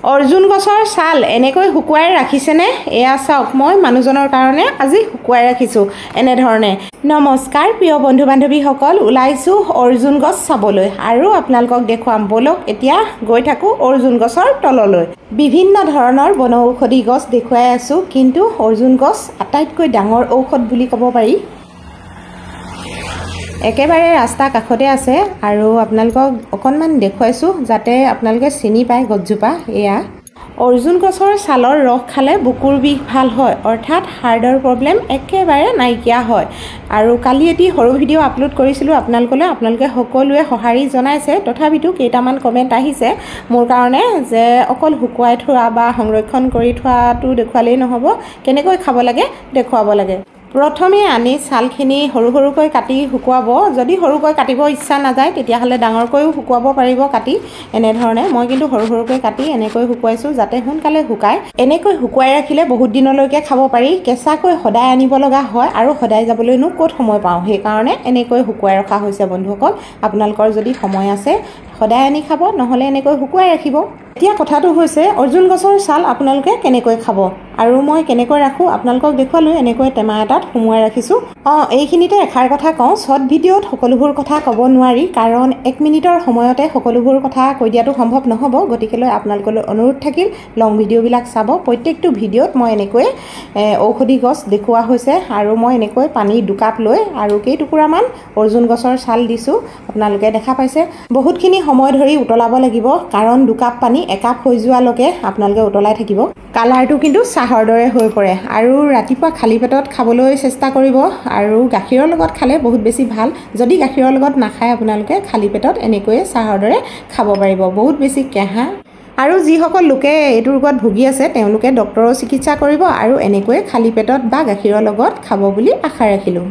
অৰ্জুন গছৰ ছাল এনেকৈ শুকুৱাই ৰাখিছেনে? এয়া চাওক, মই মানুহজনৰ কাৰণে আজি শুকুৱাই ৰাখিছোঁ এনেধৰণে। নমস্কাৰ প্ৰিয় বন্ধু বান্ধৱীসকল, ওলাইছোঁ অৰ্জুন গছ চাবলৈ আৰু আপোনালোকক দেখুৱাম। ব'লক এতিয়া গৈ থাকোঁ অৰ্জুন গছৰ তললৈ। বিভিন্ন ধৰণৰ বনৌষধি গছ দেখুৱাই আছোঁ, কিন্তু অৰ্জুন গছ আটাইতকৈ ডাঙৰ ঔষধ বুলি ক'ব পাৰি। একেবাৰে ৰাস্তা কাষতে আছে আৰু আপোনালোকক অকণমান দেখুৱাইছোঁ যাতে আপোনালোকে চিনি পায় গছজোপা। এয়া অৰ্জুন গছৰ ছালৰ ৰস খালে বুকুৰ বিষ ভাল হয়, অৰ্থাৎ হাৰ্টৰ প্ৰব্লেম একেবাৰে নাইকিয়া হয়। আৰু কালি এটি সৰু ভিডিঅ' আপলোড কৰিছিলোঁ আপোনালোকে সকলোৱে সঁহাৰি জনাইছে, তথাপিতো কেইটামান কমেণ্ট আহিছে মোৰ কাৰণে যে অকল শুকুৱাই থোৱা বা সংৰক্ষণ কৰি থোৱাটো দেখুৱালেই নহ'ব, কেনেকৈ খাব লাগে দেখুৱাব লাগে। প্ৰথমে আনি ছালখিনি সৰু সৰুকৈ কাটি শুকুৱাব। যদি সৰুকৈ কাটিব ইচ্ছা নাযায় তেতিয়াহ'লে ডাঙৰকৈও শুকুৱাব পাৰিব কাটি এনেধৰণে। মই কিন্তু সৰু সৰুকৈ কাটি এনেকৈ শুকুৱাইছোঁ যাতে সোনকালে শুকায়। এনেকৈ শুকুৱাই ৰাখিলে বহুত দিনলৈকে খাব পাৰি। কেঁচাকৈ সদায় আনিব লগা হয় আৰু সদায় যাবলৈনো ক'ত সময় পাওঁ, সেইকাৰণে এনেকৈ শুকুৱাই ৰখা হৈছে বন্ধুসকল। আপোনালোকৰ যদি সময় আছে সদায় আনি খাব, নহ'লে এনেকৈ শুকুৱাই ৰাখিব। এতিয়া কথাটো হৈছে অৰ্জুন গছৰ ছাল আপোনালোকে কেনেকৈ খাব আৰু মই কেনেকৈ ৰাখোঁ আপোনালোকক দেখুৱালোঁ। এনেকৈ টেমা এটাত সুমুৱাই ৰাখিছোঁ। এইখিনিতে এষাৰ কথা কওঁ, শ্বৰ্ট ভিডিঅ'ত সকলোবোৰ কথা ক'ব নোৱাৰি, কাৰণ 1 মিনিটৰ সময়তে সকলোবোৰ কথা কৈ দিয়াটো সম্ভৱ নহ'ব। গতিকেলৈ আপোনালোকলৈ অনুৰোধ থাকিল লং ভিডিঅ'বিলাক চাব। প্ৰত্যেকটো ভিডিঅ'ত মই এনেকৈ ঔষধি গছ দেখুওৱা হৈছে আৰু মই এনেকৈ পানী 2 কাপ লৈ আৰু কেইটুকুৰামান অৰ্জুন গছৰ ছাল দিছোঁ। আপোনালোকে দেখা পাইছে। বহুতখিনি সময় ধৰি উতলাব লাগিব, কাৰণ 2 কাপ পানী 1 কাপ হৈ যোৱালৈকে আপোনালোকে উতলাই থাকিব। কালাৰটো কিন্তু চাহৰ দৰে হৈ পৰে। আৰু ৰাতিপুৱা খালী পেটত খাবলৈ চেষ্টা কৰিব আৰু গাখীৰৰ লগত খালে বহুত বেছি ভাল। যদি গাখীৰৰ লগত নাখায় আপোনালোকে খালী পেটত এনেকৈয়ে চাহৰ দৰে খাব পাৰিব। বহুত বেছি কেঁহা আৰু যিসকল লোকে এইটো ৰোগত ভুগি আছে তেওঁলোকে ডক্তৰৰ চিকিৎসা কৰিব আৰু এনেকৈয়ে খালী পেটত বা গাখীৰৰ লগত খাব বুলি আশা ৰাখিলোঁ।